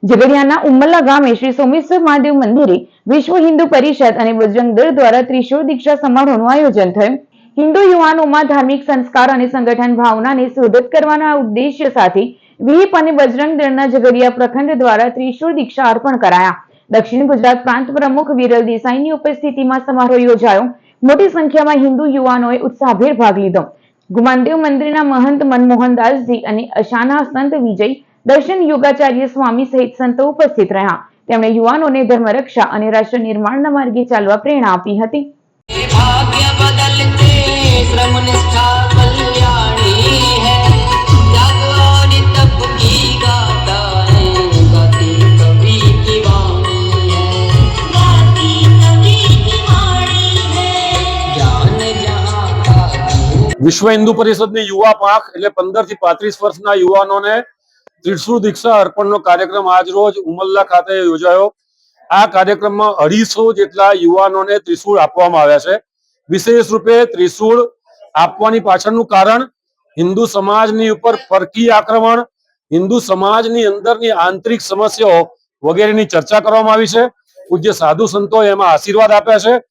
ઝઘડિયાના ઉમલ્લા ગામે શ્રી સોમેશ્વર મહાદેવ મંદિરે વિશ્વ હિન્દુ પરિષદ અને બજરંગ દળ દ્વારા ત્રિશૂળ દીક્ષા સમારોહનું આયોજન થયું. હિન્દુ યુવાનોમાં ધાર્મિક સંસ્કાર અને સંગઠન ભાવનાને સુદૃઢ કરવાના ઉદ્દેશ્ય સાથે વિહિપ અને બજરંગ દળના ઝઘડિયા પ્રખંડ દ્વારા ત્રિશૂળ દીક્ષા અર્પણ કરાયા. દક્ષિણ ગુજરાત પ્રાંત પ્રમુખ વિરલ દેસાઈની ઉપસ્થિતિમાં સમારોહ યોજાયો. મોટી સંખ્યામાં હિન્દુ યુવાનોએ ઉત્સાહભેર ભાગ લીધો. ગુમાનદેવ મંદિરના મહંત મનમોહનદાસજી અને અશાના સંત વિજય દર્શન યોગાચાર્ય સ્વામી સહિત સંતો ઉપસ્થિત રહ્યા. તેમણે યુવાનોને ધર્મરક્ષા અને રાષ્ટ્ર નિર્માણના માર્ગે ચાલવા પ્રેરણા આપી હતી. વિશ્વ હિન્દુ પરિષદની યુવા પાંખ એટલે 15 થી 35 વર્ષના યુવાનોને ત્રિશૂળ દીક્ષા અર્પણનો કાર્યક્રમ આજ રોજ ઉમલ્લા ખાતે યોજાયો. આ કાર્યક્રમમાં 250 જેટલા યુવાનોને ત્રિશૂળ આપવામાં આવ્યા છે. વિશેષ રૂપે ત્રિશૂળ આપવાની પાછળનું કારણ હિન્દુ સમાજની ઉપર પરકી આક્રમણ, હિન્દુ સમાજની અંદરની આંતરિક સમસ્યાઓ વગેરેની ચર્ચા કરવામાં આવી છે. પૂજ્ય સાધુ સંતોએ એમાં આશીર્વાદ આપ્યા છે